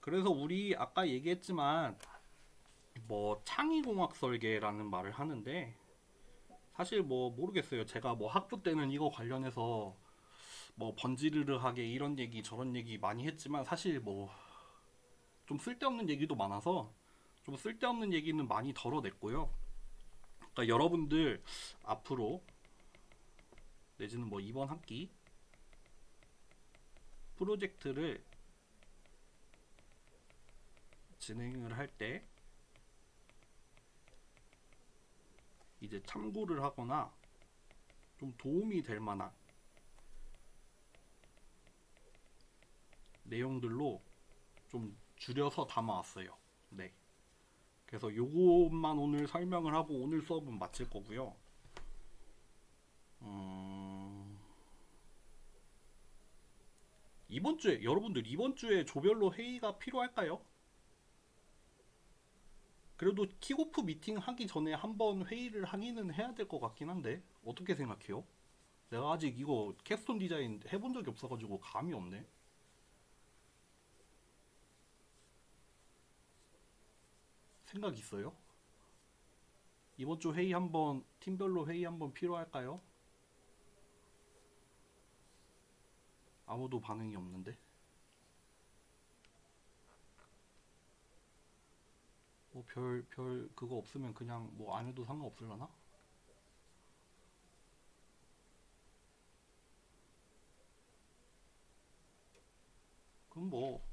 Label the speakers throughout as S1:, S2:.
S1: 그래서 우리 아까 얘기했지만 뭐 창의공학 설계라는 말을 하는데 사실 뭐 모르겠어요. 제가 뭐 학부 때는 이거 관련해서 뭐 번지르르하게 이런 얘기 저런 얘기 많이 했지만 사실 뭐 좀 쓸데없는 얘기도 많아서 좀 쓸데없는 얘기는 많이 덜어냈고요. 그러니까 여러분들 앞으로 내지는 뭐 이번 학기 프로젝트를 진행을 할 때 이제 참고를 하거나 좀 도움이 될 만한 내용들로 좀 줄여서 담아왔어요. 네. 그래서 요것만 오늘 설명을 하고 오늘 수업은 마칠 거고요. 이번 주에 여러분들 이번 주에 조별로 회의가 필요할까요? 그래도 킥오프 미팅 하기 전에 한번 회의를 하기는 해야 될 것 같긴 한데 어떻게 생각해요? 내가 아직 이거 캡스톤 디자인 해본 적이 없어가지고 감이 없네. 생각 있어요? 이번 주 회의 한번 팀별로 회의 한번 필요할까요? 아무도 반응이 없는데. 뭐 별 그거 없으면 그냥 뭐 안 해도 상관없을라나? 그럼 뭐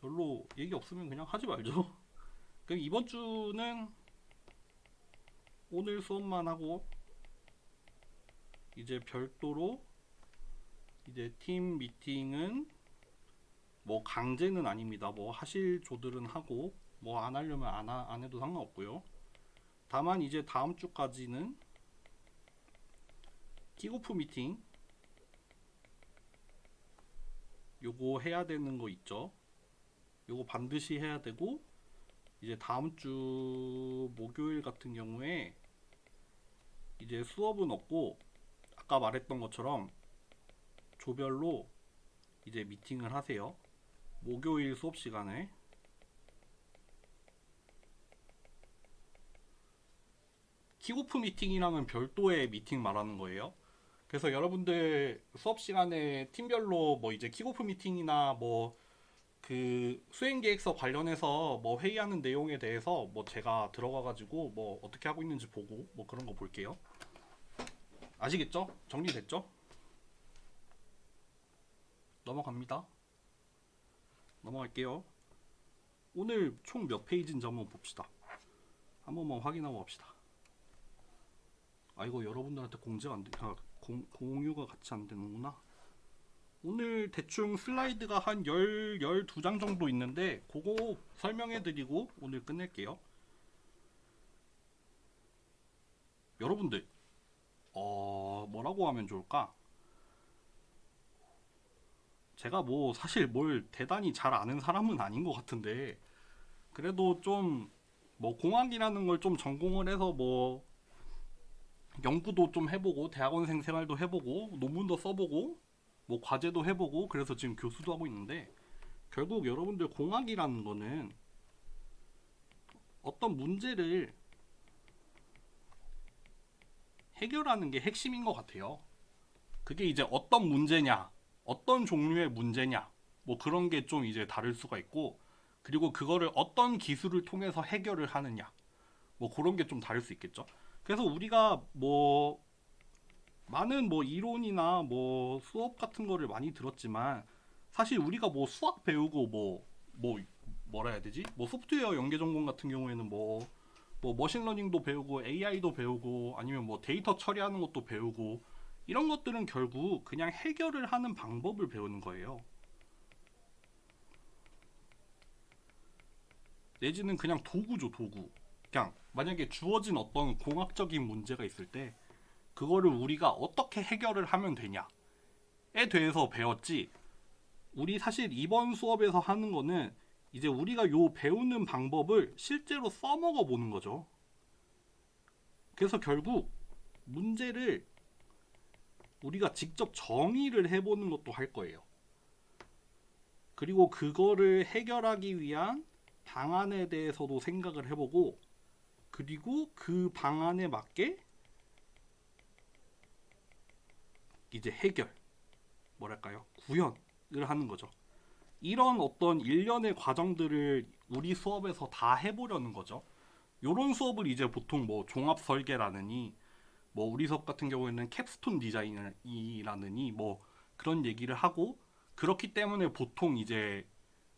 S1: 별로 얘기 없으면 그냥 하지 말죠. 그럼 이번 주는 오늘 수업만 하고 이제 별도로 이제 팀 미팅은 뭐 강제는 아닙니다. 뭐 하실 조들은 하고 뭐 안 하려면 안 해도 상관없고요. 다만 이제 다음 주까지는 킥오프 미팅 요거 해야 되는 거 있죠. 요거 반드시 해야 되고 이제 다음 주 목요일 같은 경우에 이제 수업은 없고 아까 말했던 것처럼 조별로 이제 미팅을 하세요. 목요일 수업 시간에 킥오프 미팅이랑은 별도의 미팅 말하는 거예요. 그래서 여러분들 수업 시간에 팀별로 뭐 이제 킥오프 미팅이나 뭐 그 수행 계획서 관련해서 뭐 회의하는 내용에 대해서 뭐 제가 들어가 가지고 뭐 어떻게 하고 있는지 보고 뭐 그런 거 볼게요. 아시겠죠? 정리됐죠? 넘어갑니다. 넘어갈게요. 오늘 총 몇 페이지인지 한번 봅시다. 한 번만 확인하고 갑시다. 아 이거 여러분들한테 공지가 안 돼. 공유가 같이 안 되는구나. 오늘 대충 슬라이드가 한 12장 정도 있는데 그거 설명해드리고 오늘 끝낼게요. 여러분들 뭐라고 하면 좋을까? 제가 뭐 사실 뭘 대단히 잘 아는 사람은 아닌 것 같은데 그래도 좀 뭐 공학이라는 걸 좀 전공을 해서 뭐 연구도 좀 해보고 대학원생 생활도 해보고 논문도 써보고 뭐 과제도 해보고 그래서 지금 교수도 하고 있는데 결국 여러분들 공학이라는 거는 어떤 문제를 해결하는 게 핵심인 것 같아요. 그게 이제 어떤 문제냐, 어떤 종류의 문제냐, 뭐 그런 게 좀 이제 다를 수가 있고, 그리고 그거를 어떤 기술을 통해서 해결을 하느냐, 뭐 그런 게 좀 다를 수 있겠죠. 그래서 우리가 뭐 많은 뭐 이론이나 뭐 수업 같은 거를 많이 들었지만 사실 우리가 뭐 수학 배우고 뭐 뭐라 해야 되지? 뭐 소프트웨어 연계 전공 같은 경우에는 뭐 머신러닝도 배우고 AI도 배우고 아니면 뭐 데이터 처리하는 것도 배우고 이런 것들은 결국 그냥 해결을 하는 방법을 배우는 거예요. 내지는 그냥 도구죠, 도구. 그냥 만약에 주어진 어떤 공학적인 문제가 있을 때 그거를 우리가 어떻게 해결을 하면 되냐에 대해서 배웠지. 우리 사실 이번 수업에서 하는 거는 이제 우리가 요 배우는 방법을 실제로 써먹어 보는 거죠. 그래서 결국 문제를 우리가 직접 정의를 해보는 것도 할 거예요. 그리고 그거를 해결하기 위한 방안에 대해서도 생각을 해보고, 그리고 그 방안에 맞게 이제 해결, 뭐랄까요? 구현을 하는 거죠. 이런 어떤 일련의 과정들을 우리 수업에서 다 해보려는 거죠. 요런 수업을 이제 보통 뭐 종합 설계라느니, 뭐 우리 수업 같은 경우에는 캡스톤 디자인이라느니 뭐 그런 얘기를 하고, 그렇기 때문에 보통 이제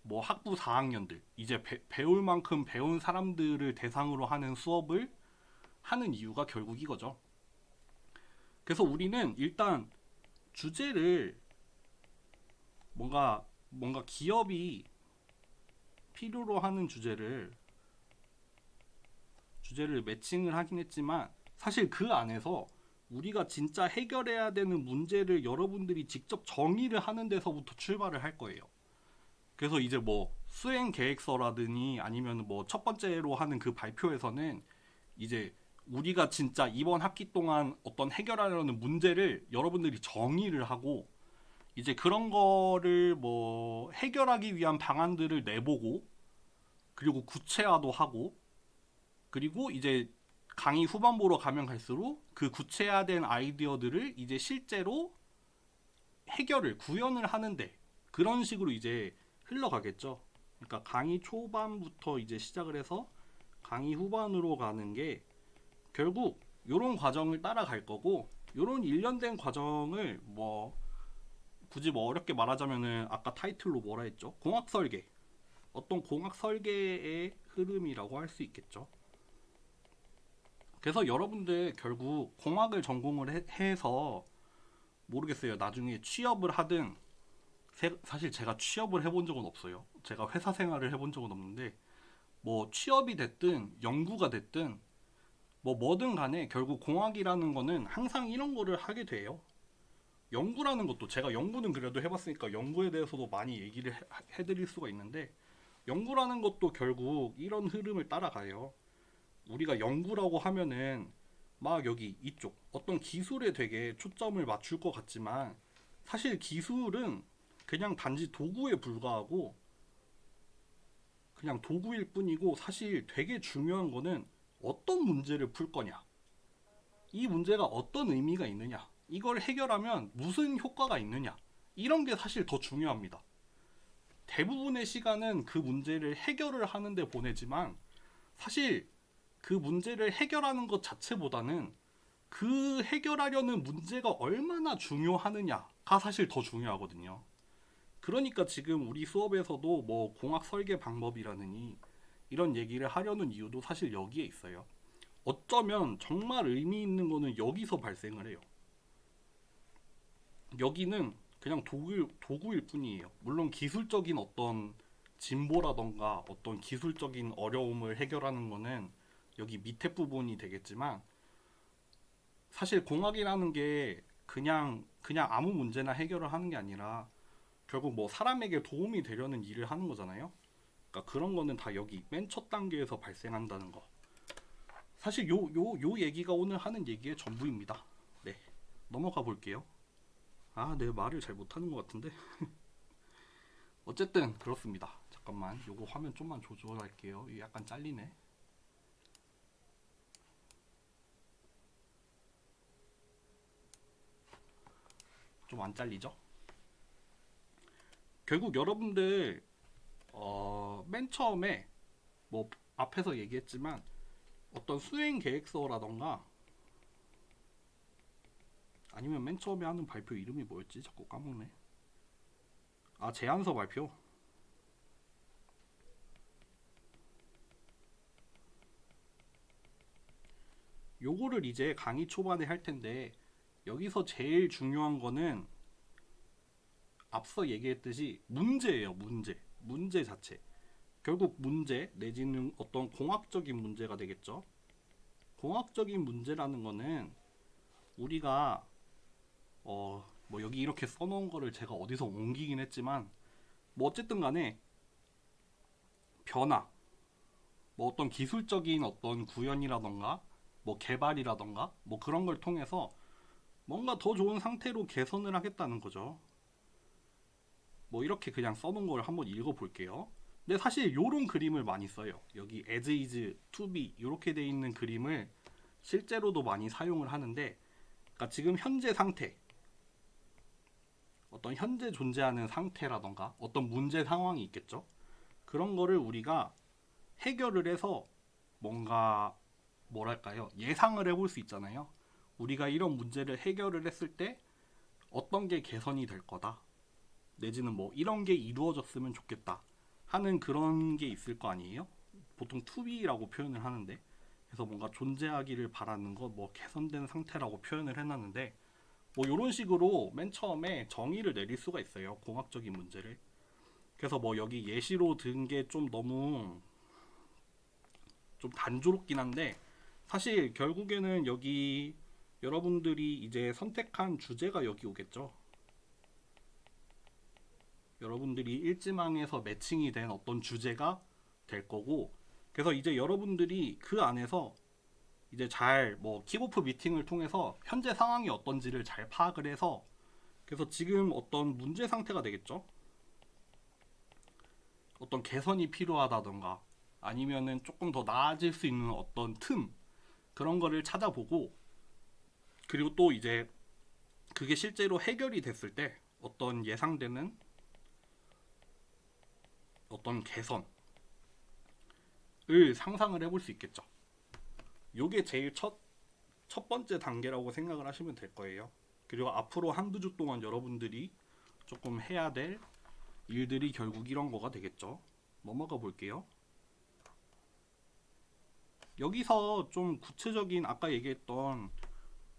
S1: 뭐 학부 4학년들 이제 배울 만큼 배운 사람들을 대상으로 하는 수업을 하는 이유가 결국 이거죠. 그래서 우리는 일단 주제를 뭔가 기업이 필요로 하는 주제를 매칭을 하긴 했지만, 사실 그 안에서 우리가 진짜 해결해야 되는 문제를 여러분들이 직접 정의를 하는 데서부터 출발을 할 거예요. 그래서 이제 뭐 수행 계획서라든지 아니면 뭐 첫 번째로 하는 그 발표에서는 이제 우리가 진짜 이번 학기 동안 어떤 해결하려는 문제를 여러분들이 정의를 하고, 이제 그런 거를 뭐 해결하기 위한 방안들을 내보고, 그리고 구체화도 하고, 그리고 이제 강의 후반부로 가면 갈수록 그 구체화된 아이디어들을 이제 실제로 구현을 하는데, 그런 식으로 이제 흘러가겠죠. 그러니까 강의 초반부터 이제 시작을 해서 강의 후반으로 가는 게 결국 이런 과정을 따라갈 거고, 이런 일련된 과정을 뭐 굳이 뭐 어렵게 말하자면은 아까 타이틀로 뭐라 했죠? 공학 설계. 어떤 공학 설계의 흐름이라고 할 수 있겠죠. 그래서 여러분들 결국 공학을 전공을 해서 모르겠어요. 나중에 취업을 하든, 사실 제가 취업을 해본 적은 없어요. 제가 회사 생활을 해본 적은 없는데, 뭐 취업이 됐든 연구가 됐든 뭐 뭐든 간에 결국 공학이라는 거는 항상 이런 거를 하게 돼요. 연구라는 것도, 제가 연구는 그래도 해봤으니까 연구에 대해서도 많이 얘기를 해드릴 수가 있는데, 연구라는 것도 결국 이런 흐름을 따라가요. 우리가 연구라고 하면은 막 여기 이쪽 어떤 기술에 되게 초점을 맞출 것 같지만, 사실 기술은 그냥 단지 도구에 불과하고, 그냥 도구일 뿐이고, 사실 되게 중요한 거는 어떤 문제를 풀 거냐, 이 문제가 어떤 의미가 있느냐, 이걸 해결하면 무슨 효과가 있느냐, 이런 게 사실 더 중요합니다. 대부분의 시간은 그 문제를 해결을 하는데 보내지만, 사실 그 문제를 해결하는 것 자체보다는 그 해결하려는 문제가 얼마나 중요하느냐가 사실 더 중요하거든요. 그러니까 지금 우리 수업에서도 뭐 공학 설계 방법이라느니 이런 얘기를 하려는 이유도 사실 여기에 있어요. 어쩌면 정말 의미 있는 거는 여기서 발생을 해요. 여기는 그냥 도구일 뿐이에요. 물론 기술적인 어떤 진보라던가 어떤 기술적인 어려움을 해결하는 거는 여기 밑에 부분이 되겠지만, 사실 공학이라는 게 그냥 아무 문제나 해결을 하는 게 아니라 결국 뭐 사람에게 도움이 되려는 일을 하는 거잖아요. 그러니까 그런 거는 다 여기 맨 첫 단계에서 발생한다는 거. 사실 요 얘기가 오늘 하는 얘기의 전부입니다. 네, 넘어가 볼게요. 아, 내 말을 잘 못하는 것 같은데. 어쨌든 그렇습니다. 잠깐만, 요거 화면 좀만 조절할게요. 이게 약간 잘리네. 좀 안 잘리죠? 결국 여러분들 맨 처음에 뭐 앞에서 얘기했지만 어떤 수행 계획서라던가, 아니면 맨 처음에 하는 발표 이름이 뭐였지? 자꾸 까먹네. 아, 제안서 발표. 요거를 이제 강의 초반에 할 텐데, 여기서 제일 중요한 거는 앞서 얘기했듯이 문제예요. 문제 자체. 결국 문제 내지는 어떤 공학적인 문제가 되겠죠. 공학적인 문제라는 거는 우리가 뭐 여기 이렇게 써놓은 거를 제가 어디서 옮기긴 했지만, 뭐 어쨌든 간에 변화, 뭐 어떤 기술적인 어떤 구현이라던가 뭐 개발이라던가 뭐 그런 걸 통해서 뭔가 더 좋은 상태로 개선을 하겠다는 거죠. 뭐 이렇게 그냥 써놓은 걸 한번 읽어볼게요. 근데 사실 요런 그림을 많이 써요. 여기 as is, to be 이렇게 돼 있는 그림을 실제로도 많이 사용을 하는데, 그러니까 지금 현재 상태, 어떤 현재 존재하는 상태라던가 어떤 문제 상황이 있겠죠. 그런 거를 우리가 해결을 해서 뭔가 뭐랄까요, 예상을 해볼 수 있잖아요. 우리가 이런 문제를 해결을 했을 때 어떤 게 개선이 될 거다, 내지는 뭐 이런 게 이루어졌으면 좋겠다 하는 그런 게 있을 거 아니에요. 보통 to be라고 표현을 하는데, 그래서 뭔가 존재하기를 바라는 것, 뭐 개선된 상태라고 표현을 해놨는데, 뭐 이런 식으로 맨 처음에 정의를 내릴 수가 있어요, 공학적인 문제를. 그래서 뭐 여기 예시로 든 게 좀 너무 좀 단조롭긴 한데, 사실 결국에는 여기 여러분들이 이제 선택한 주제가 여기 오겠죠. 여러분들이 일지망에서 매칭이 된 어떤 주제가 될 거고, 그래서 이제 여러분들이 그 안에서 이제 잘 뭐 킥오프 미팅을 통해서 현재 상황이 어떤지를 잘 파악을 해서, 그래서 지금 어떤 문제 상태가 되겠죠. 어떤 개선이 필요하다던가 아니면은 조금 더 나아질 수 있는 어떤 틈, 그런 거를 찾아보고, 그리고 또 이제 그게 실제로 해결이 됐을 때 어떤 예상되는 어떤 개선을 상상을 해볼 수 있겠죠. 요게 제일 첫 번째 단계라고 생각을 하시면 될 거예요. 그리고 앞으로 한두 주 동안 여러분들이 조금 해야 될 일들이 결국 이런 거가 되겠죠. 넘어가 볼게요. 여기서 좀 구체적인 아까 얘기했던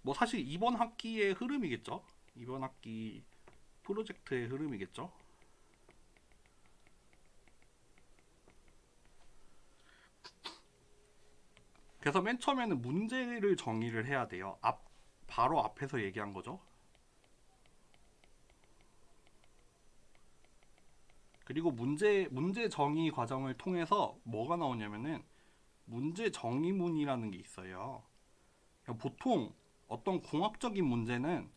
S1: 뭐 사실 이번 학기의 흐름이겠죠. 이번 학기 프로젝트의 흐름이겠죠. 그래서 맨 처음에는 문제를 정의를 해야 돼요. 바로 앞에서 얘기한 거죠. 그리고 문제 정의 과정을 통해서 뭐가 나오냐면은 문제 정의문이라는 게 있어요. 보통 어떤 공학적인 문제는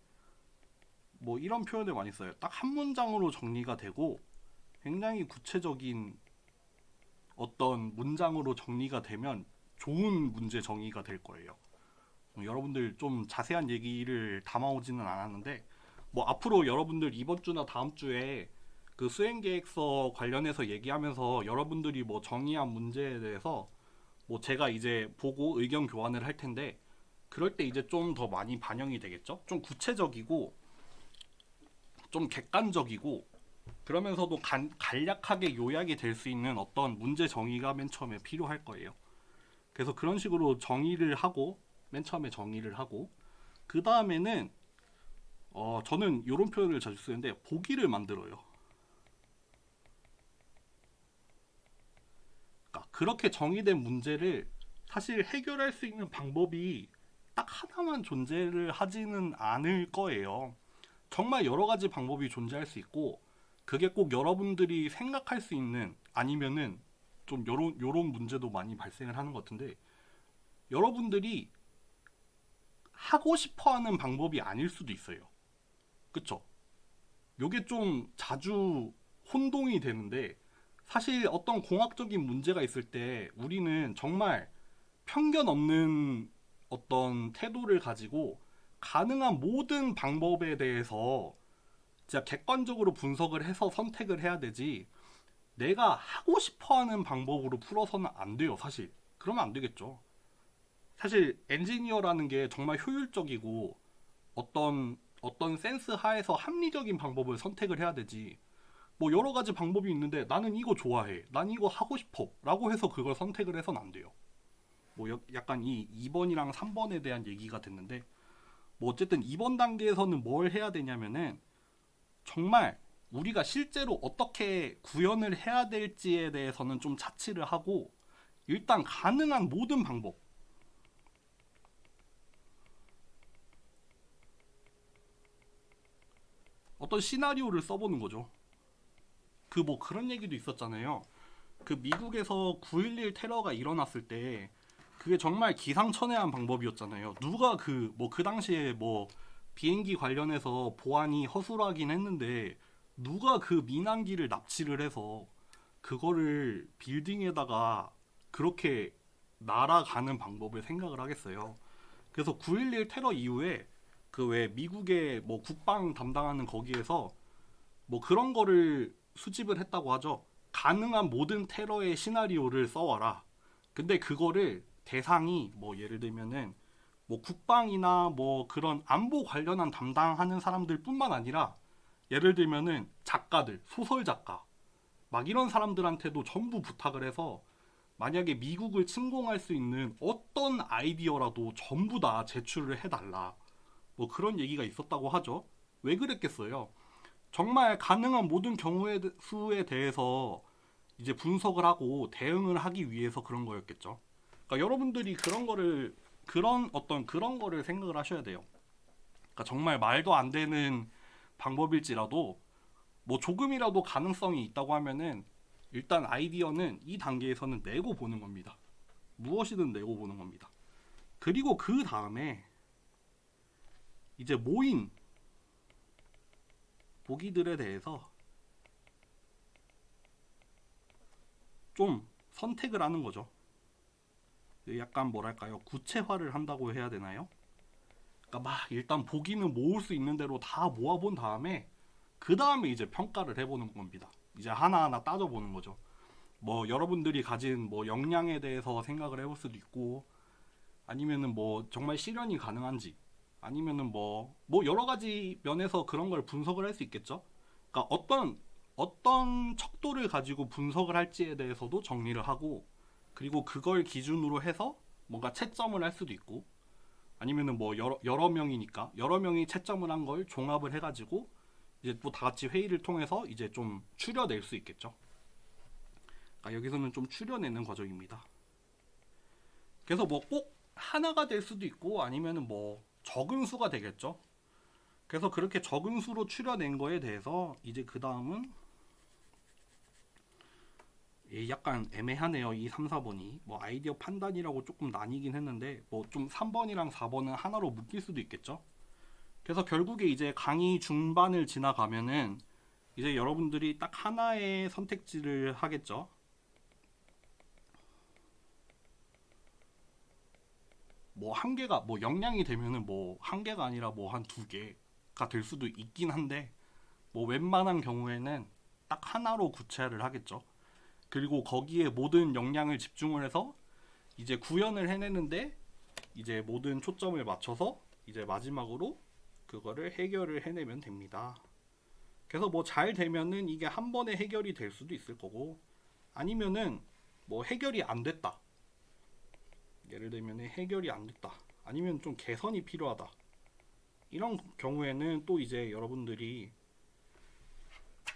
S1: 뭐 이런 표현을 많이 써요. 딱 한 문장으로 정리가 되고 굉장히 구체적인 어떤 문장으로 정리가 되면 좋은 문제 정의가 될 거예요. 여러분들 좀 자세한 얘기를 담아오지는 않았는데, 뭐 앞으로 여러분들 이번 주나 다음 주에 그 수행계획서 관련해서 얘기하면서 여러분들이 뭐 정의한 문제에 대해서 뭐 제가 이제 보고 의견 교환을 할 텐데, 그럴 때 이제 좀 더 많이 반영이 되겠죠. 좀 구체적이고 좀 객관적이고 그러면서도 간략하게 요약이 될 수 있는 어떤 문제 정의가 맨 처음에 필요할 거예요. 그래서 그런 식으로 정의를 하고, 맨 처음에 정의를 하고, 그 다음에는 저는 이런 표현을 자주 쓰는데 보기를 만들어요. 그러니까 그렇게 정의된 문제를 사실 해결할 수 있는 방법이 딱 하나만 존재를 하지는 않을 거예요. 정말 여러 가지 방법이 존재할 수 있고, 그게 꼭 여러분들이 생각할 수 있는, 아니면은 좀 요런 문제도 많이 발생을 하는 것 같은데, 여러분들이 하고 싶어 하는 방법이 아닐 수도 있어요. 그쵸? 요게 좀 자주 혼동이 되는데, 사실 어떤 공학적인 문제가 있을 때 우리는 정말 편견 없는 어떤 태도를 가지고 가능한 모든 방법에 대해서 진짜 객관적으로 분석을 해서 선택을 해야 되지, 내가 하고 싶어 하는 방법으로 풀어서는 안 돼요, 사실. 그러면 안 되겠죠. 사실 엔지니어라는 게 정말 효율적이고 어떤 센스 하에서 합리적인 방법을 선택을 해야 되지, 뭐 여러 가지 방법이 있는데 나는 이거 좋아해, 난 이거 하고 싶어 라고 해서 그걸 선택을 해서는 안 돼요. 뭐 약간 이 2번이랑 3번에 대한 얘기가 됐는데, 뭐 어쨌든 이번 단계에서는 뭘 해야 되냐면은 정말 우리가 실제로 어떻게 구현을 해야 될지에 대해서는 좀 차치를 하고, 일단 가능한 모든 방법, 어떤 시나리오를 써보는 거죠. 그 뭐 그런 얘기도 있었잖아요. 그 미국에서 9.11 테러가 일어났을 때 그게 정말 기상천외한 방법이었잖아요. 누가 그 뭐 그 당시에 뭐 비행기 관련해서 보안이 허술하긴 했는데 누가 그 민항기를 납치를 해서 그거를 빌딩에다가 그렇게 날아가는 방법을 생각을 하겠어요. 그래서 9.11 테러 이후에 그 왜 미국의 뭐 국방 담당하는 거기에서 뭐 그런 거를 수집을 했다고 하죠. 가능한 모든 테러의 시나리오를 써와라. 근데 그거를 대상이 뭐 예를 들면은 뭐 국방이나 뭐 그런 안보 관련한 담당하는 사람들뿐만 아니라 예를 들면은 작가들, 소설 작가 막 이런 사람들한테도 전부 부탁을 해서 만약에 미국을 침공할 수 있는 어떤 아이디어라도 전부 다 제출을 해달라. 뭐 그런 얘기가 있었다고 하죠. 왜 그랬겠어요? 정말 가능한 모든 경우의 수에 대해서 이제 분석을 하고 대응을 하기 위해서 그런 거였겠죠. 그러니까 여러분들이 그런 거를 생각을 하셔야 돼요. 그러니까 정말 말도 안 되는 방법일지라도 뭐 조금이라도 가능성이 있다고 하면은 일단 아이디어는 이 단계에서는 내고 보는 겁니다. 무엇이든 내고 보는 겁니다. 그리고 그 다음에 이제 모인 보기들에 대해서 좀 선택을 하는 거죠. 약간 뭐랄까요? 구체화를 한다고 해야 되나요? 그러니까 막 일단 보기는 모을 수 있는 대로 다 모아본 다음에 그 다음에 이제 평가를 해보는 겁니다. 이제 하나하나 따져보는 거죠. 뭐 여러분들이 가진 뭐 역량에 대해서 생각을 해볼 수도 있고 아니면은 뭐 정말 실현이 가능한지 아니면은 뭐 여러 가지 면에서 그런 걸 분석을 할 수 있겠죠. 그러니까 어떤 척도를 가지고 분석을 할지에 대해서도 정리를 하고 그리고 그걸 기준으로 해서 뭔가 채점을 할 수도 있고 아니면은 뭐 여러 명이니까 여러 명이 채점을 한 걸 종합을 해가지고 이제 또 다 같이 회의를 통해서 이제 좀 추려낼 수 있겠죠. 그러니까 여기서는 좀 추려내는 과정입니다. 그래서 뭐 꼭 하나가 될 수도 있고 아니면은 뭐 적은 수가 되겠죠. 그래서 그렇게 적은 수로 추려낸 거에 대해서 이제 그 다음은 약간 애매하네요. 이 3, 4번이 뭐 아이디어 판단이라고 조금 나뉘긴 했는데 뭐 좀 3번이랑 4번은 하나로 묶일 수도 있겠죠. 그래서 결국에 이제 강의 중반을 지나가면은 이제 여러분들이 딱 하나의 선택지를 하겠죠. 뭐 한 개가 뭐 역량이 되면은 뭐 한 개가 아니라 뭐 한 두 개가 될 수도 있긴 한데 뭐 웬만한 경우에는 딱 하나로 구체화를 하겠죠. 그리고 거기에 모든 역량을 집중을 해서 이제 구현을 해내는데 이제 모든 초점을 맞춰서 이제 마지막으로 그거를 해결을 해내면 됩니다. 그래서 뭐 잘 되면은 이게 한 번에 해결이 될 수도 있을 거고 아니면은 뭐 해결이 안 됐다. 예를 들면 해결이 안 됐다. 아니면 좀 개선이 필요하다. 이런 경우에는 또 이제 여러분들이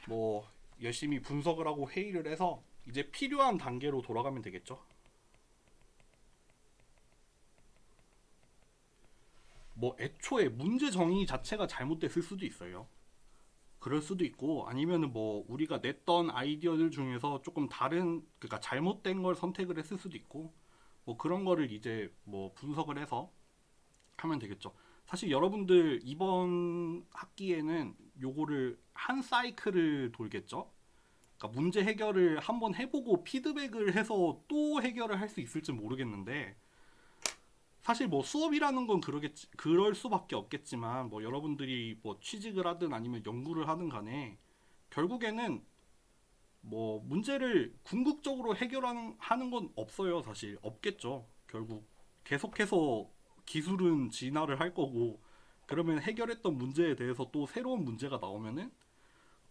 S1: 뭐 열심히 분석을 하고 회의를 해서 이제 필요한 단계로 돌아가면 되겠죠. 뭐 애초에 문제 정의 자체가 잘못됐을 수도 있어요. 그럴 수도 있고 아니면은 뭐 우리가 냈던 아이디어들 중에서 조금 다른 그러니까 잘못된 걸 선택을 했을 수도 있고 뭐 그런 거를 이제 뭐 분석을 해서 하면 되겠죠. 사실 여러분들 이번 학기에는 요거를 한 사이클을 돌겠죠. 그러니까 문제 해결을 한번 해보고 피드백을 해서 또 해결을 할 수 있을지 모르겠는데 사실 뭐 수업이라는 건 그럴 수밖에 없겠지만 뭐 여러분들이 뭐 취직을 하든 아니면 연구를 하든 간에 결국에는 뭐 문제를 궁극적으로 해결하는 건 없어요. 사실 없겠죠. 결국 계속해서 기술은 진화를 할 거고 그러면 해결했던 문제에 대해서 또 새로운 문제가 나오면은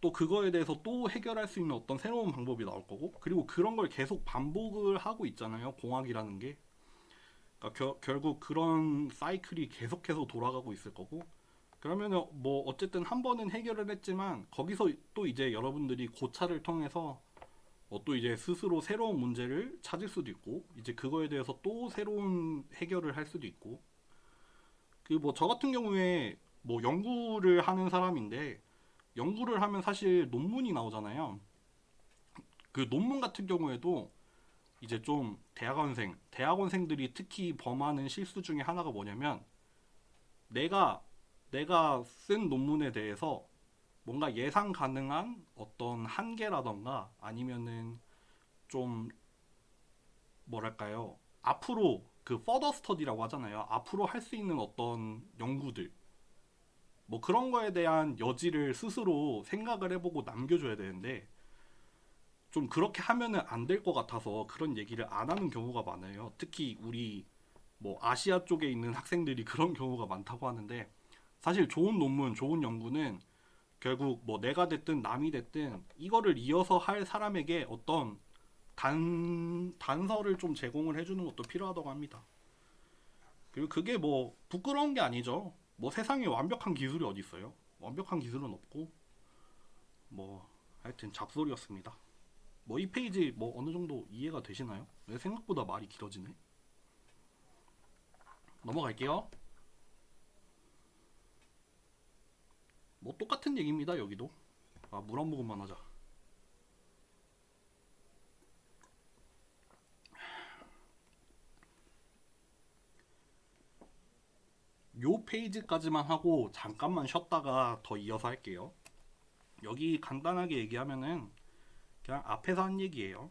S1: 또 그거에 대해서 또 해결할 수 있는 어떤 새로운 방법이 나올 거고 그리고 그런 걸 계속 반복을 하고 있잖아요. 공학이라는 게. 그러니까 결국 그런 사이클이 계속해서 돌아가고 있을 거고 그러면은 뭐 어쨌든 한 번은 해결을 했지만 거기서 또 이제 여러분들이 고찰을 통해서 또 이제 스스로 새로운 문제를 찾을 수도 있고 이제 그거에 대해서 또 새로운 해결을 할 수도 있고 그 뭐 저 같은 경우에 뭐 연구를 하는 사람인데 연구를 하면 사실 논문이 나오잖아요. 그 논문 같은 경우에도 이제 좀 대학원생들이 특히 범하는 실수 중에 하나가 뭐냐면 내가 내가 쓴 논문에 대해서 뭔가 예상 가능한 어떤 한계라던가 아니면은 좀 뭐랄까요? 앞으로 그 further study라고 하잖아요. 앞으로 할 수 있는 어떤 연구들 뭐 그런 거에 대한 여지를 스스로 생각을 해보고 남겨줘야 되는데 좀 그렇게 하면은 안 될 것 같아서 그런 얘기를 안 하는 경우가 많아요. 특히 우리 뭐 아시아 쪽에 있는 학생들이 그런 경우가 많다고 하는데 사실 좋은 논문, 좋은 연구는 결국 뭐 내가 됐든 남이 됐든 이거를 이어서 할 사람에게 어떤 단서를 좀 제공을 해주는 것도 필요하다고 합니다. 그리고 그게 뭐 부끄러운 게 아니죠. 뭐 세상에 완벽한 기술이 어디 있어요? 완벽한 기술은 없고 뭐 하여튼 잡소리였습니다. 뭐 이 페이지 뭐 어느 정도 이해가 되시나요? 왜 생각보다 말이 길어지네. 넘어갈게요. 뭐 똑같은 얘기입니다. 여기도. 아, 물 한 모금만 하자. 요 페이지까지만 하고 잠깐만 쉬었다가 더 이어서 할게요. 여기 간단하게 얘기하면은 그냥 앞에서 한 얘기예요.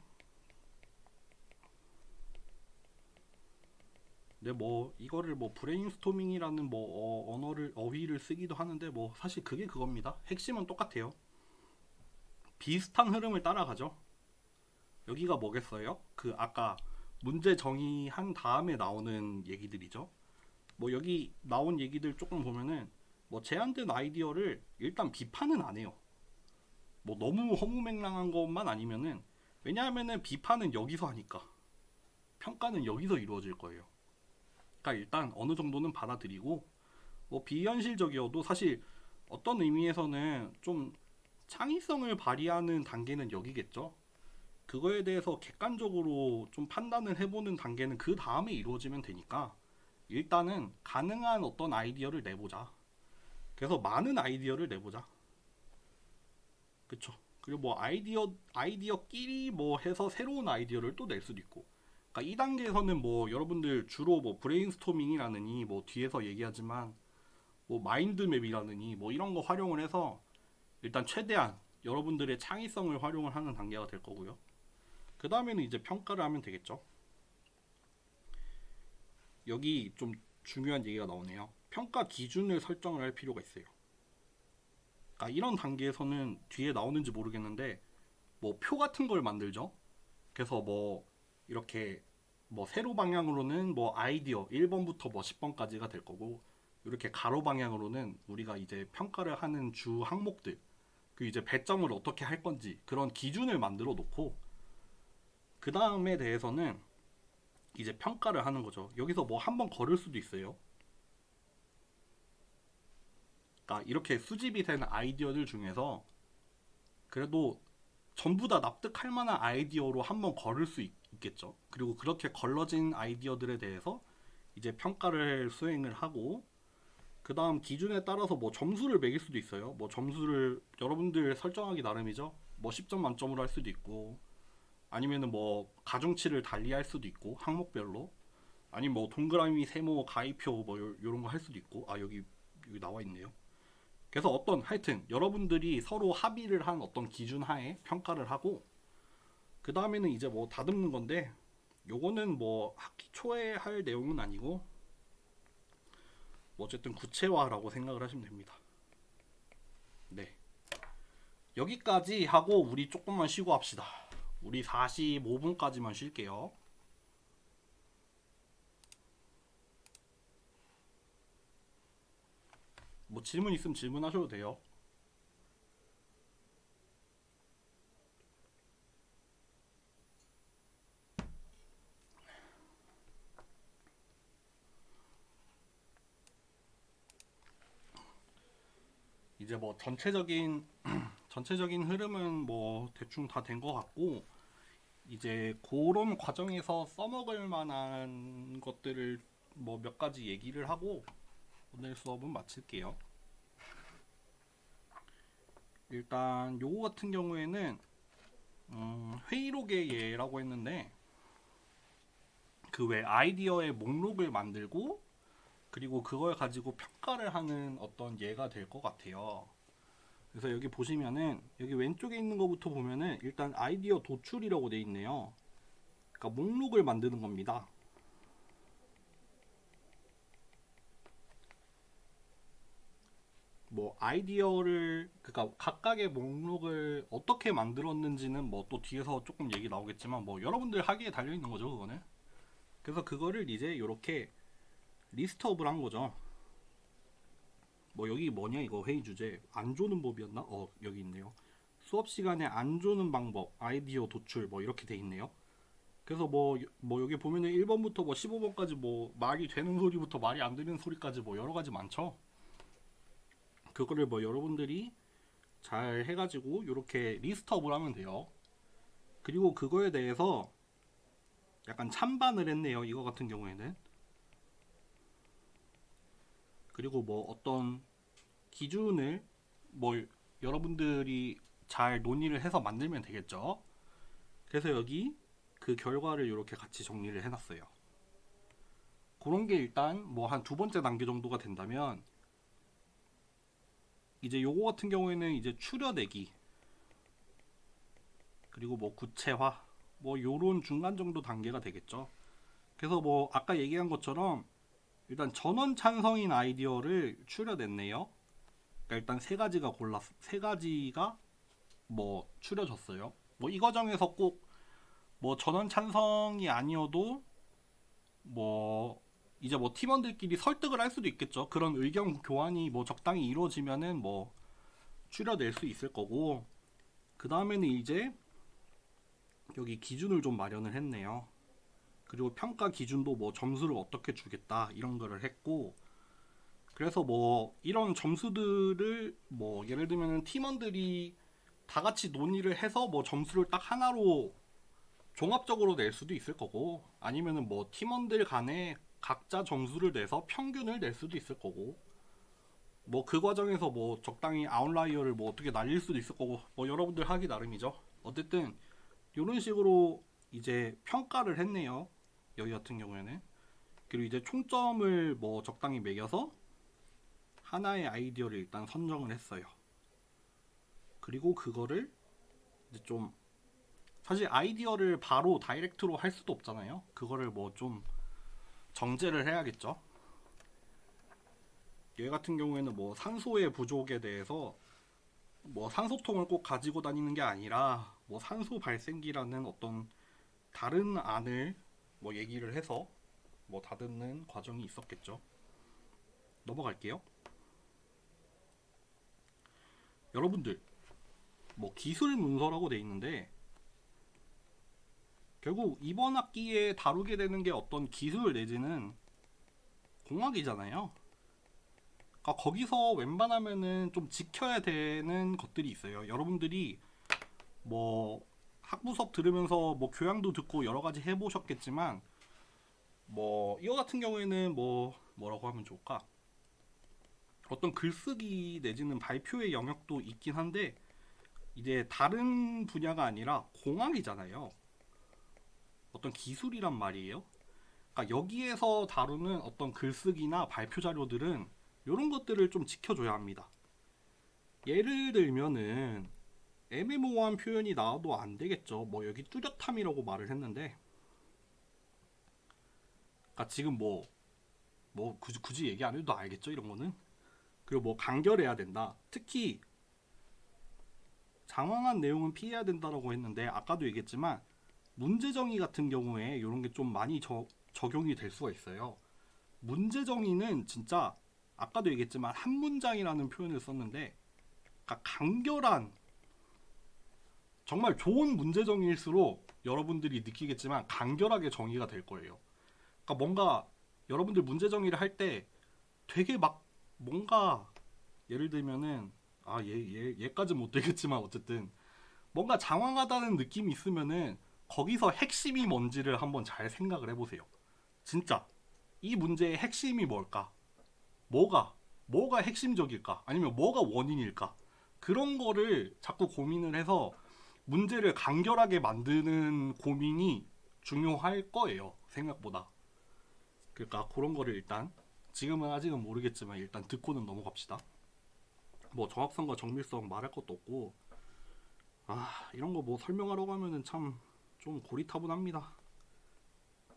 S1: 근데 뭐 이거를 뭐 브레인스토밍이라는 뭐 언어를 어휘를 쓰기도 하는데 뭐 사실 그게 그겁니다. 핵심은 똑같아요. 비슷한 흐름을 따라가죠. 여기가 뭐겠어요? 그 아까 문제 정의한 다음에 나오는 얘기들이죠. 뭐 여기 나온 얘기들 조금 보면은 뭐 제한된 아이디어를 일단 비판은 안 해요. 뭐 너무 허무맹랑한 것만 아니면은 왜냐하면은 비판은 여기서 하니까 평가는 여기서 이루어질 거예요. 그러니까 일단 어느 정도는 받아들이고 뭐 비현실적이어도 사실 어떤 의미에서는 좀 창의성을 발휘하는 단계는 여기겠죠. 그거에 대해서 객관적으로 좀 판단을 해보는 단계는 그 다음에 이루어지면 되니까 일단은 가능한 어떤 아이디어를 내보자. 그래서 많은 아이디어를 내보자. 그쵸? 그리고 뭐 아이디어끼리 뭐 해서 새로운 아이디어를 또 낼 수도 있고. 그러니까 이 단계에서는 뭐 여러분들 주로 뭐 브레인스토밍이라느니 뭐 뒤에서 얘기하지만 뭐 마인드맵이라느니 뭐 이런 거 활용을 해서 일단 최대한 여러분들의 창의성을 활용을 하는 단계가 될 거고요. 그 다음에는 이제 평가를 하면 되겠죠. 여기 좀 중요한 얘기가 나오네요. 평가 기준을 설정을 할 필요가 있어요. 그러니까 이런 단계에서는 뒤에 나오는지 모르겠는데 뭐 표 같은 걸 만들죠. 그래서 뭐 이렇게 뭐 세로 방향으로는 뭐 아이디어 1번부터 뭐 10번까지가 될 거고 이렇게 가로 방향으로는 우리가 이제 평가를 하는 주 항목들 그 이제 배점을 어떻게 할 건지 그런 기준을 만들어 놓고 그 다음에 대해서는 이제 평가를 하는 거죠. 여기서 뭐 한번 걸을 수도 있어요. 그러니까 이렇게 수집이 된 아이디어들 중에서 그래도 전부 다 납득할 만한 아이디어로 한번 걸을 수 있겠죠. 그리고 그렇게 걸러진 아이디어들에 대해서 이제 평가를 수행을 하고 그 다음 기준에 따라서 뭐 점수를 매길 수도 있어요. 뭐 점수를 여러분들 설정하기 나름이죠. 뭐 10점 만점으로 할 수도 있고 아니면은 뭐 가중치를 달리할 수도 있고 항목별로 아니면 뭐 동그라미, 세모, 가이표 뭐 요런 거 할 수도 있고 아 여기 나와 있네요. 그래서 어떤 하여튼 여러분들이 서로 합의를 한 어떤 기준 하에 평가를 하고 그 다음에는 이제 뭐 다듬는 건데 요거는 뭐 학기 초에 할 내용은 아니고 뭐 어쨌든 구체화라고 생각을 하시면 됩니다. 네. 여기까지 하고 우리 조금만 쉬고 합시다. 우리 45분까지만 쉴게요. 뭐 질문 있으면 질문하셔도 돼요. 이제 뭐 전체적인 흐름은 뭐 대충 다 된 것 같고 이제 그런 과정에서 써먹을 만한 것들을 뭐 몇 가지 얘기를 하고 오늘 수업은 마칠게요. 일단 요거 같은 경우에는 회의록의 예라고 했는데 그 외 아이디어의 목록을 만들고 그리고 그걸 가지고 평가를 하는 어떤 예가 될 것 같아요. 그래서 여기 보시면은 여기 왼쪽에 있는 것부터 보면은 일단 아이디어 도출이라고 돼 있네요. 그러니까 목록을 만드는 겁니다. 뭐 아이디어를 그러니까 각각의 목록을 어떻게 만들었는지는 뭐 또 뒤에서 조금 얘기 나오겠지만 뭐 여러분들 하기에 달려 있는 거죠, 그거는. 그래서 그거를 이제 이렇게 리스트업을 한 거죠. 뭐 여기 뭐냐 이거 회의 주제 안 조는 법이었나? 여기 있네요. 수업 시간에 안 조는 방법, 아이디어 도출 뭐 이렇게 돼 있네요. 그래서 뭐 여기 보면은 1번부터 뭐 15번까지 뭐 말이 되는 소리부터 말이 안 되는 소리까지 뭐 여러 가지 많죠. 그거를 뭐 여러분들이 잘 해가지고 이렇게 리스트업을 하면 돼요. 그리고 그거에 대해서 약간 찬반을 했네요. 이거 같은 경우에는. 그리고 뭐 어떤 기준을 뭐 여러분들이 잘 논의를 해서 만들면 되겠죠. 그래서 여기 그 결과를 이렇게 같이 정리를 해놨어요. 그런 게 일단 뭐 한 두 번째 단계 정도가 된다면 이제 요거 같은 경우에는 이제 추려내기 그리고 뭐 구체화 뭐 요런 중간 정도 단계가 되겠죠. 그래서 뭐 아까 얘기한 것처럼 일단 전원 찬성인 아이디어를 추려냈네요. 그러니까 일단 세 가지가 뭐 추려졌어요. 뭐 이 과정에서 꼭 뭐 전원 찬성이 아니어도 뭐 이제 뭐 팀원들끼리 설득을 할 수도 있겠죠. 그런 의견 교환이 뭐 적당히 이루어지면은 뭐 추려낼 수 있을 거고, 그 다음에는 이제 여기 기준을 좀 마련을 했네요. 그리고 평가 기준도 뭐 점수를 어떻게 주겠다 이런 거를 했고, 그래서 뭐 이런 점수들을 뭐 예를 들면 팀원들이 다 같이 논의를 해서 뭐 점수를 딱 하나로 종합적으로 낼 수도 있을 거고, 아니면은 뭐 팀원들 간에 각자 점수를 내서 평균을 낼 수도 있을 거고, 뭐 그 과정에서 뭐 적당히 아웃라이어를 뭐 어떻게 날릴 수도 있을 거고, 뭐 여러분들 하기 나름이죠. 어쨌든 이런 식으로 이제 평가를 했네요. 여기 같은 경우에는. 그리고 이제 총점을 뭐 적당히 매겨서 하나의 아이디어를 일단 선정을 했어요. 그리고 그거를 이제 좀 사실 아이디어를 바로 다이렉트로 할 수도 없잖아요. 그거를 뭐 좀 정제를 해야겠죠. 얘 같은 경우에는 뭐 산소의 부족에 대해서 뭐 산소통을 꼭 가지고 다니는 게 아니라 뭐 산소 발생기라는 어떤 다른 안을 뭐 얘기를 해서 뭐 다듬는 과정이 있었겠죠. 넘어갈게요. 여러분들 뭐 기술 문서라고 돼 있는데 결국 이번 학기에 다루게 되는 게 어떤 기술 내지는 공학이잖아요. 그러니까 거기서 웬만하면은 좀 지켜야 되는 것들이 있어요. 여러분들이 뭐 학부 수업 들으면서 뭐 교양도 듣고 여러 가지 해보셨겠지만 뭐 이거 같은 경우에는 뭐 뭐라고 하면 좋을까? 어떤 글쓰기 내지는 발표의 영역도 있긴 한데 이제 다른 분야가 아니라 공학이잖아요. 어떤 기술이란 말이에요. 그러니까 여기에서 다루는 어떤 글쓰기나 발표 자료들은 이런 것들을 좀 지켜줘야 합니다. 예를 들면은 애매모호한 표현이 나와도 안 되겠죠. 뭐 여기 뚜렷함이라고 말을 했는데, 그러니까 지금 뭐 굳이 얘기 안 해도 알겠죠, 이런 거는. 그리고 뭐 간결해야 된다. 특히 장황한 내용은 피해야 된다라고 했는데 아까도 얘기했지만 문제 정의 같은 경우에 이런 게 좀 많이 적용이 될 수가 있어요. 문제 정의는 진짜 아까도 얘기했지만 한 문장이라는 표현을 썼는데, 그러니까 간결한 정말 좋은 문제 정의일수록 여러분들이 느끼겠지만 간결하게 정의가 될 거예요. 그러니까 뭔가 여러분들 문제 정의를 할 때 되게 막 뭔가 예를 들면은 얘까지 못 되겠지만 어쨌든 뭔가 장황하다는 느낌이 있으면은 거기서 핵심이 뭔지를 한번 잘 생각을 해보세요. 진짜 이 문제의 핵심이 뭘까? 뭐가 핵심적일까? 아니면 뭐가 원인일까? 그런 거를 자꾸 고민을 해서 문제를 간결하게 만드는 고민이 중요할 거예요. 생각보다. 그러니까 그런 거를 일단 지금은 아직은 모르겠지만 일단 듣고는 넘어갑시다. 뭐 정확성과 정밀성 말할 것도 없고, 이런 거 뭐 설명하려고 하면은 참 좀 고리타분합니다.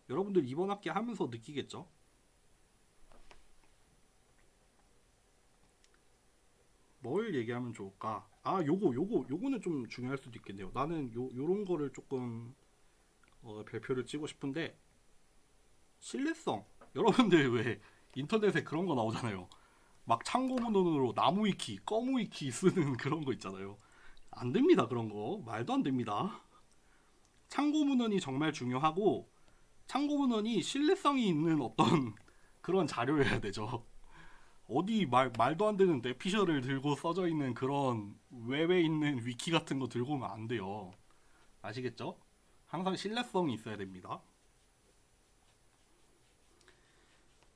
S1: 여러분들 이번 학기 하면서 느끼겠죠? 뭘 얘기하면 좋을까? 요거는 좀 중요할 수도 있겠네요. 나는 요런 거를 조금 별표를 찍고 싶은데, 신뢰성. 여러분들 왜 인터넷에 그런 거 나오잖아요. 막 참고문헌으로 나무 위키, 검무 위키 쓰는 그런 거 있잖아요. 안 됩니다, 그런 거. 말도 안 됩니다. 참고문헌이 정말 중요하고, 참고문헌이 신뢰성이 있는 어떤 그런 자료여야 되죠. 어디 말도 안 되는 뇌피셜을 들고 써져 있는 그런 외에 있는 위키 같은 거 들고 오면 안 돼요. 아시겠죠? 항상 신뢰성이 있어야 됩니다.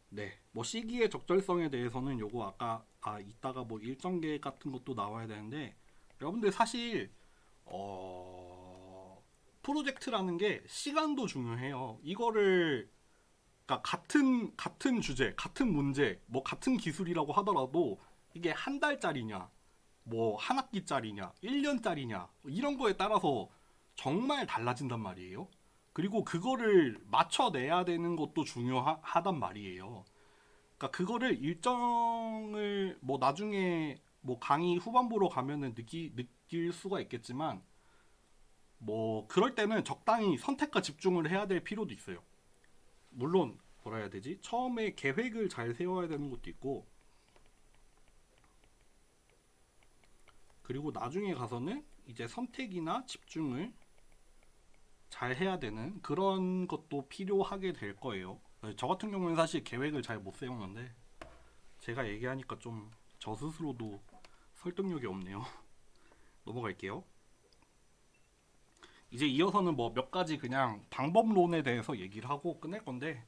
S1: 네, 뭐 시기의 적절성에 대해서는 요거 아까 이따가 뭐 일정 계획 같은 것도 나와야 되는데, 여러분들 사실 프로젝트라는 게 시간도 중요해요. 이거를 그러니까 같은 주제, 같은 문제, 뭐 같은 기술이라고 하더라도 이게 한 달짜리냐, 뭐 한 학기짜리냐, 1년짜리냐 이런 거에 따라서 정말 달라진단 말이에요. 그리고 그거를 맞춰내야 되는 것도 중요하단 말이에요. 그러니까 그거를 일정을 뭐 나중에 뭐 강의 후반부로 가면은 느낄 수가 있겠지만, 뭐 그럴 때는 적당히 선택과 집중을 해야 될 필요도 있어요. 물론 뭐라 해야 되지? 처음에 계획을 잘 세워야 되는 것도 있고, 그리고 나중에 가서는 이제 선택이나 집중을 잘 해야 되는 그런 것도 필요하게 될 거예요. 저 같은 경우는 사실 계획을 잘 못 세우는데, 제가 얘기하니까 좀 저 스스로도 설득력이 없네요. 넘어갈게요. 이제 이어서는 뭐 몇 가지 그냥 방법론에 대해서 얘기를 하고 끝낼 건데,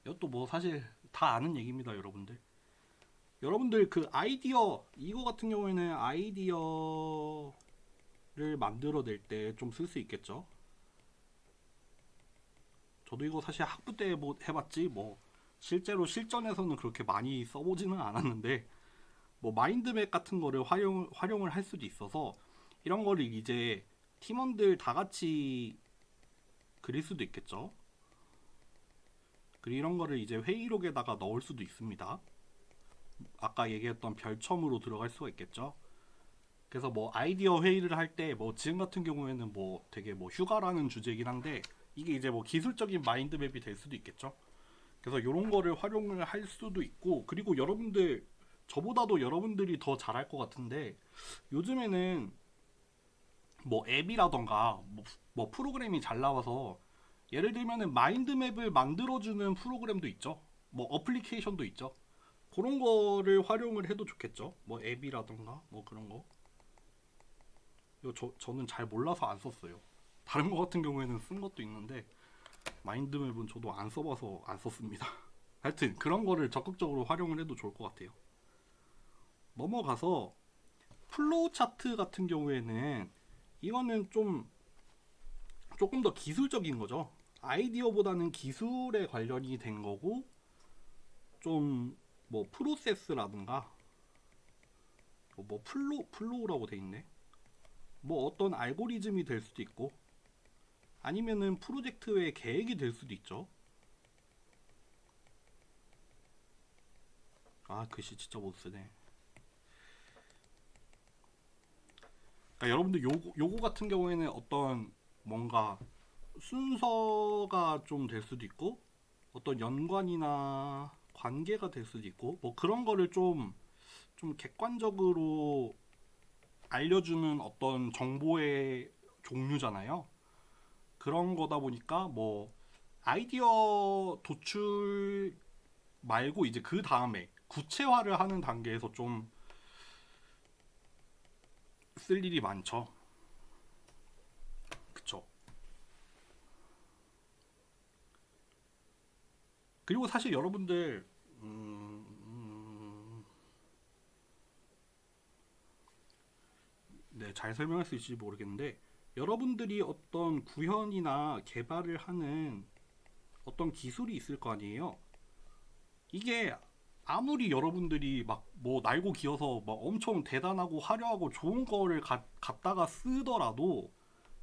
S1: 이것도 뭐 사실 다 아는 얘기입니다, 여러분들. 여러분들 그 아이디어, 이거 같은 경우에는 아이디어를 만들어낼 때 좀 쓸 수 있겠죠. 저도 이거 사실 학부 때 뭐 해봤지 뭐 실제로 실전에서는 그렇게 많이 써보지는 않았는데, 뭐 마인드맵 같은 거를 활용을 할 수도 있어서 이런 거를 이제 팀원들 다 같이 그릴 수도 있겠죠. 그리고 이런 거를 이제 회의록에다가 넣을 수도 있습니다. 아까 얘기했던 별첨으로 들어갈 수가 있겠죠. 그래서 뭐 아이디어 회의를 할 때 뭐 지금 같은 경우에는 뭐 되게 뭐 휴가라는 주제이긴 한데, 이게 이제 뭐 기술적인 마인드맵이 될 수도 있겠죠. 그래서 이런 거를 활용을 할 수도 있고, 그리고 여러분들 저보다도 여러분들이 더 잘할 것 같은데, 요즘에는 뭐 앱이라던가 뭐 프로그램이 잘 나와서, 예를 들면은 마인드맵을 만들어주는 프로그램도 있죠. 뭐 어플리케이션도 있죠. 그런 거를 활용을 해도 좋겠죠. 뭐 앱이라던가 뭐 그런 거. 이거 저는 잘 몰라서 안 썼어요. 다른 거 같은 경우에는 쓴 것도 있는데, 마인드맵은 저도 안 써봐서 안 썼습니다. 하여튼 그런 거를 적극적으로 활용을 해도 좋을 것 같아요. 넘어가서 플로우 차트 같은 경우에는 이거는 조금 더 기술적인 거죠. 아이디어보다는 기술에 관련이 된 거고, 좀 뭐 프로세스라든가 뭐 플로우라고 돼 있네. 뭐 어떤 알고리즘이 될 수도 있고, 아니면은 프로젝트의 계획이 될 수도 있죠. 글씨 진짜 못 쓰네. 그러니까 여러분들 요거 같은 경우에는 어떤 뭔가 순서가 좀 될 수도 있고, 어떤 연관이나 관계가 될 수도 있고, 뭐 그런 거를 좀 객관적으로 알려주는 어떤 정보의 종류잖아요. 그런 거다 보니까 뭐 아이디어 도출 말고 이제 그 다음에 구체화를 하는 단계에서 좀 쓸 일이 많죠. 그쵸. 그리고 사실 여러분들 네, 잘 설명할 수 있을지 모르겠는데, 여러분들이 어떤 구현이나 개발을 하는 어떤 기술이 있을 거 아니에요. 이게 아무리 여러분들이 막 뭐 날고 기어서 막 엄청 대단하고 화려하고 좋은 거를 갖다가 쓰더라도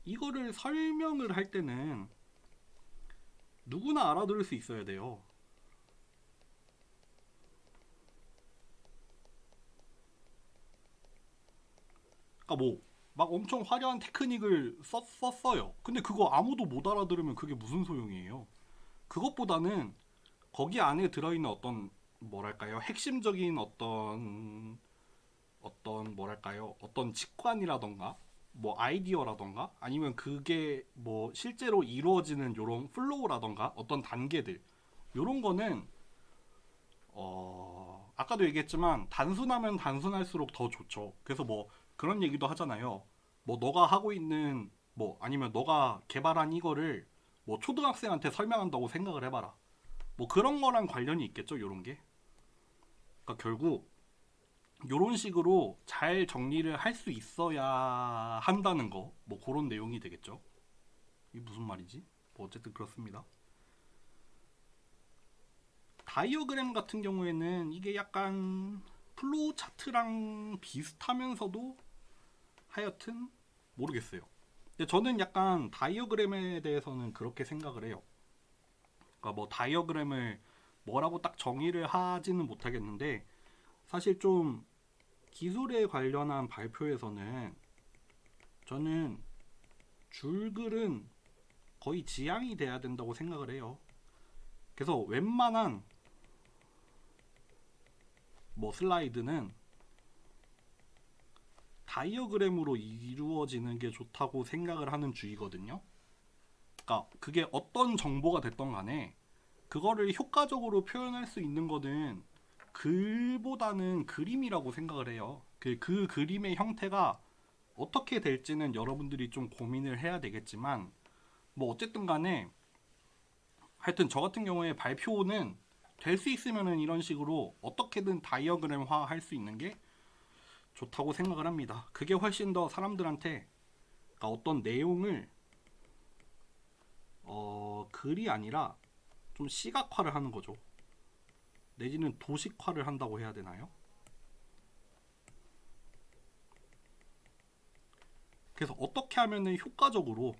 S1: 이거를 설명을 할 때는 누구나 알아들을 수 있어야 돼요. 그러니까 뭐 막 엄청 화려한 테크닉을 썼어요. 근데 그거 아무도 못 알아들으면 그게 무슨 소용이에요? 그것보다는 거기 안에 들어있는 어떤 뭐랄까요? 핵심적인 어떤 뭐랄까요? 어떤 직관이라던가 뭐 아이디어라던가 아니면 그게 뭐 실제로 이루어지는 요런 플로우라던가 어떤 단계들 요런 거는 아까도 얘기했지만 단순하면 단순할수록 더 좋죠. 그래서 뭐 그런 얘기도 하잖아요. 뭐 너가 하고 있는 뭐 아니면 너가 개발한 이거를 뭐 초등학생한테 설명한다고 생각을 해봐라. 뭐 그런 거랑 관련이 있겠죠, 요런 게. 그러니까 결국 요런 식으로 잘 정리를 할 수 있어야 한다는 거. 뭐 그런 내용이 되겠죠. 이게 무슨 말이지? 뭐 어쨌든 그렇습니다. 다이어그램 같은 경우에는 이게 약간 플로우 차트랑 비슷하면서도 하여튼 모르겠어요. 근데 저는 약간 다이어그램에 대해서는 그렇게 생각을 해요. 그러니까 뭐 다이어그램을 뭐라고 딱 정의를 하지는 못하겠는데 사실 좀 기술에 관련한 발표에서는 저는 줄글은 거의 지향이 돼야 된다고 생각을 해요. 그래서 웬만한 뭐 슬라이드는 다이어그램으로 이루어지는 게 좋다고 생각을 하는 주의거든요. 그러니까 그게 어떤 정보가 됐던 간에 그거를 효과적으로 표현할 수 있는 거는 글보다는 그림이라고 생각을 해요. 그 그림의 형태가 어떻게 될지는 여러분들이 좀 고민을 해야 되겠지만 뭐 어쨌든 간에 하여튼 저 같은 경우에 발표는 될 수 있으면은 이런 식으로 어떻게든 다이어그램화 할 수 있는 게 좋다고 생각을 합니다. 그게 훨씬 더 사람들한테 그러니까 어떤 내용을 글이 아니라 좀 시각화를 하는 거죠. 내지는 도식화를 한다고 해야 되나요? 그래서 어떻게 하면은 효과적으로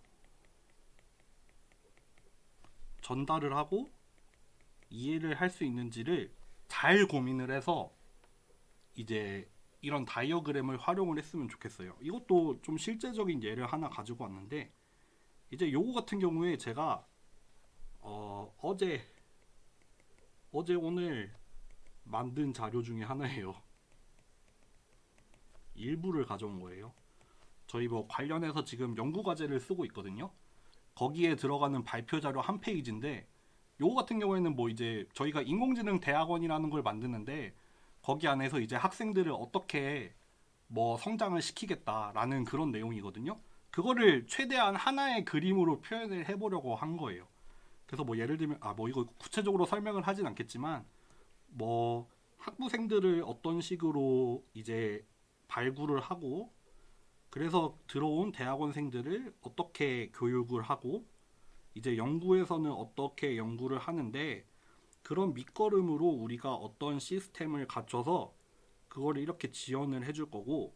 S1: 전달을 하고 이해를 할 수 있는지를 잘 고민을 해서 이제 이런 다이어그램을 활용을 했으면 좋겠어요. 이것도 좀 실제적인 예를 하나 가지고 왔는데 이제 요거 같은 경우에 제가 어제 오늘 만든 자료 중에 하나예요. 일부를 가져온 거예요. 저희 뭐 관련해서 지금 연구 과제를 쓰고 있거든요. 거기에 들어가는 발표 자료 한 페이지인데 요거 같은 경우에는 뭐 이제 저희가 인공지능 대학원이라는 걸 만드는데 거기 안에서 이제 학생들을 어떻게 뭐 성장을 시키겠다라는 그런 내용이거든요. 그거를 최대한 하나의 그림으로 표현을 해보려고 한 거예요. 그래서 뭐 예를 들면 뭐 이거 구체적으로 설명을 하진 않겠지만 뭐 학부생들을 어떤 식으로 이제 발굴을 하고 그래서 들어온 대학원생들을 어떻게 교육을 하고 이제 연구에서는 어떻게 연구를 하는데 그런 밑거름으로 우리가 어떤 시스템을 갖춰서 그걸 이렇게 지원을 해줄 거고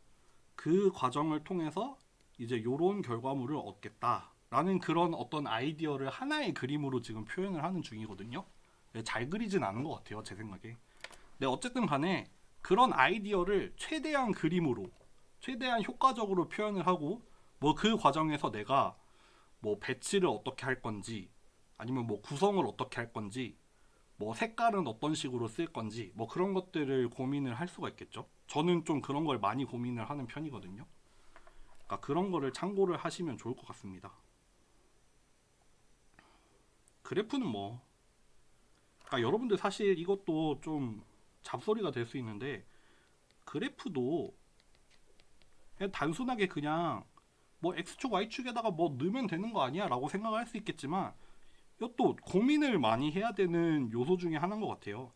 S1: 그 과정을 통해서 이제 요런 결과물을 얻겠다라는 그런 어떤 아이디어를 하나의 그림으로 지금 표현을 하는 중이거든요. 잘 그리진 않은 것 같아요, 제 생각에. 근데 어쨌든 간에 그런 아이디어를 최대한 그림으로 최대한 효과적으로 표현을 하고 뭐 그 과정에서 내가 뭐 배치를 어떻게 할 건지 아니면 뭐 구성을 어떻게 할 건지 뭐 색깔은 어떤 식으로 쓸 건지 뭐 그런 것들을 고민을 할 수가 있겠죠. 저는 좀 그런 걸 많이 고민을 하는 편이거든요. 그러니까 그런 거를 참고를 하시면 좋을 것 같습니다. 그래프는 뭐 그러니까 여러분들 사실 이것도 좀 잡소리가 될 수 있는데 그래프도 그냥 단순하게 그냥 뭐 x축 y축에다가 뭐 넣으면 되는 거 아니야 라고 생각을 할 수 있겠지만 이것도 고민을 많이 해야 되는 요소 중에 하나인 것 같아요.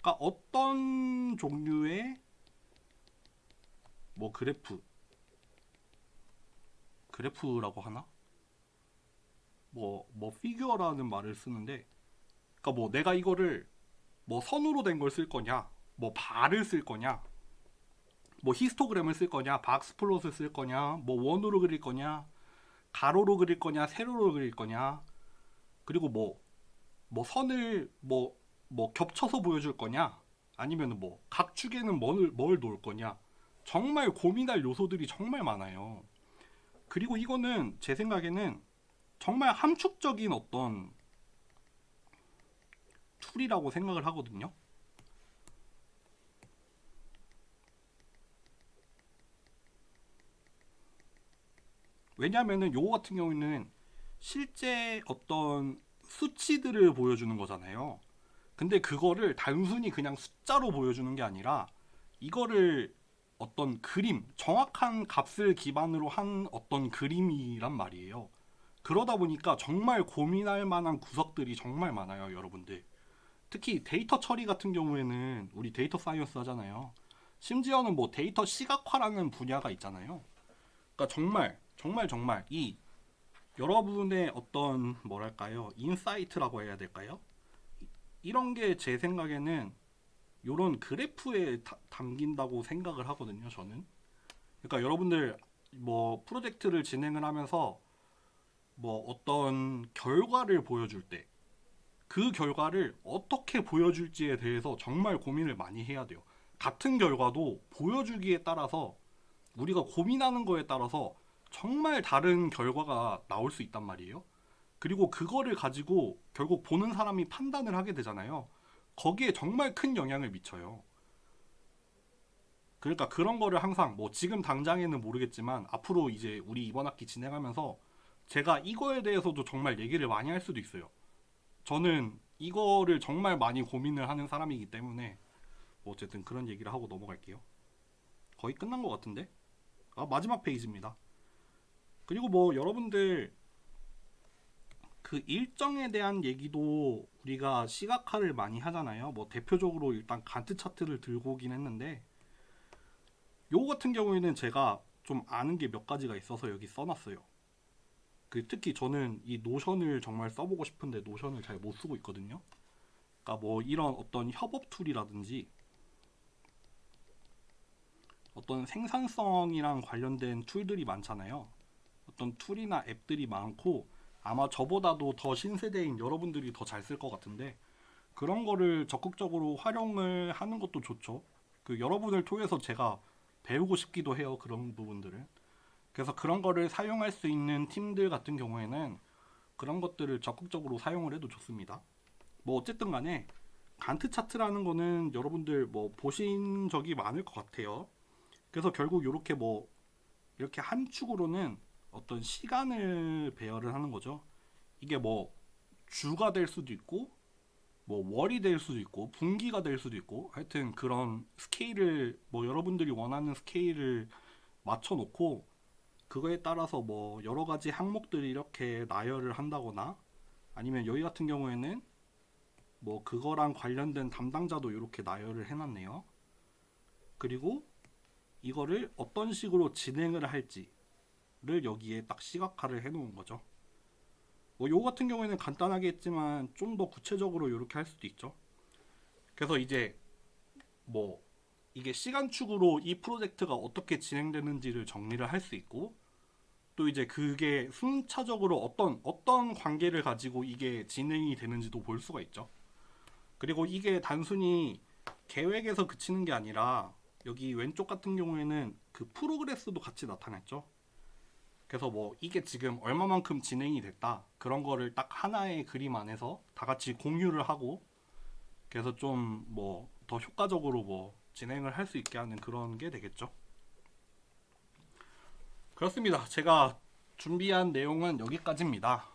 S1: 그러니까 어떤 종류의 뭐 그래프라고 하나? 뭐 피규어라는 말을 쓰는데 그러니까 뭐 내가 이거를 뭐 선으로 된 걸 쓸 거냐, 뭐 바를 쓸 거냐, 뭐 히스토그램을 쓸 거냐, 박스플롯을 쓸 거냐, 뭐 원으로 그릴 거냐, 가로로 그릴 거냐, 세로로 그릴 거냐, 그리고 뭐 선을 뭐 겹쳐서 보여줄 거냐, 아니면 뭐 각축에는 뭘 놓을 거냐. 정말 고민할 요소들이 정말 많아요. 그리고 이거는 제 생각에는 정말 함축적인 어떤 툴이라고 생각을 하거든요. 왜냐하면은 요거 같은 경우에는 실제 어떤 수치들을 보여주는 거잖아요. 근데 그거를 단순히 그냥 숫자로 보여주는 게 아니라 이거를 어떤 그림, 정확한 값을 기반으로 한 어떤 그림이란 말이에요. 그러다 보니까 정말 고민할 만한 구석들이 정말 많아요, 여러분들. 특히 데이터 처리 같은 경우에는 우리 데이터 사이언스 하잖아요. 심지어는 뭐 데이터 시각화라는 분야가 있잖아요. 그러니까 정말 이 여러분의 어떤 뭐랄까요, 인사이트라고 해야 될까요? 이런 게 제 생각에는 이런 그래프에 담긴다고 생각을 하거든요, 저는. 그러니까 여러분들 뭐 프로젝트를 진행을 하면서 뭐 어떤 결과를 보여줄 때 그 결과를 어떻게 보여줄지에 대해서 정말 고민을 많이 해야 돼요. 같은 결과도 보여주기에 따라서 우리가 고민하는 거에 따라서 정말 다른 결과가 나올 수 있단 말이에요. 그리고 그거를 가지고 결국 보는 사람이 판단을 하게 되잖아요. 거기에 정말 큰 영향을 미쳐요. 그러니까 그런 거를 항상 뭐 지금 당장에는 모르겠지만 앞으로 이제 우리 이번 학기 진행하면서 제가 이거에 대해서도 정말 얘기를 많이 할 수도 있어요. 저는 이거를 정말 많이 고민을 하는 사람이기 때문에 뭐 어쨌든 그런 얘기를 하고 넘어갈게요. 거의 끝난 것 같은데? 아, 마지막 페이지입니다. 그리고 뭐 여러분들 그 일정에 대한 얘기도 우리가 시각화를 많이 하잖아요. 뭐 대표적으로 일단 간트 차트를 들고 오긴 했는데 요거 같은 경우에는 제가 좀 아는 게 몇 가지가 있어서 여기 써놨어요. 그 특히 저는 이 노션을 정말 써보고 싶은데 노션을 잘 못 쓰고 있거든요. 그러니까 뭐 이런 어떤 협업 툴이라든지 어떤 생산성이랑 관련된 툴들이 많잖아요. 어떤 툴이나 앱들이 많고 아마 저보다도 더 신세대인 여러분들이 더 잘 쓸 것 같은데 그런 거를 적극적으로 활용을 하는 것도 좋죠. 그 여러분을 통해서 제가 배우고 싶기도 해요. 그런 부분들을. 그래서 그런 거를 사용할 수 있는 팀들 같은 경우에는 그런 것들을 적극적으로 사용을 해도 좋습니다. 뭐 어쨌든 간에 간트 차트라는 거는 여러분들 뭐 보신 적이 많을 것 같아요. 그래서 결국 이렇게 뭐 이렇게 한 축으로는 어떤 시간을 배열을 하는 거죠. 이게 뭐 주가 될 수도 있고 뭐 월이 될 수도 있고 분기가 될 수도 있고 하여튼 그런 스케일을 뭐 여러분들이 원하는 스케일을 맞춰 놓고 그거에 따라서 뭐 여러 가지 항목들이 이렇게 나열을 한다거나 아니면 여기 같은 경우에는 뭐 그거랑 관련된 담당자도 이렇게 나열을 해놨네요. 그리고 이거를 어떤 식으로 진행을 할지를 여기에 딱 시각화를 해놓은 거죠. 뭐 요거 같은 경우에는 간단하게 했지만 좀 더 구체적으로 이렇게 할 수도 있죠. 그래서 이제 뭐 이게 시간축으로 이 프로젝트가 어떻게 진행되는지를 정리를 할 수 있고 또 이제 그게 순차적으로 어떤 관계를 가지고 이게 진행이 되는지도 볼 수가 있죠. 그리고 이게 단순히 계획에서 그치는 게 아니라 여기 왼쪽 같은 경우에는 그 프로그레스도 같이 나타냈죠. 그래서 뭐 이게 지금 얼마만큼 진행이 됐다 그런 거를 딱 하나의 그림 안에서 다 같이 공유를 하고 그래서 좀 뭐 더 효과적으로 뭐 진행을 할 수 있게 하는 그런 게 되겠죠. 그렇습니다. 제가 준비한 내용은 여기까지입니다.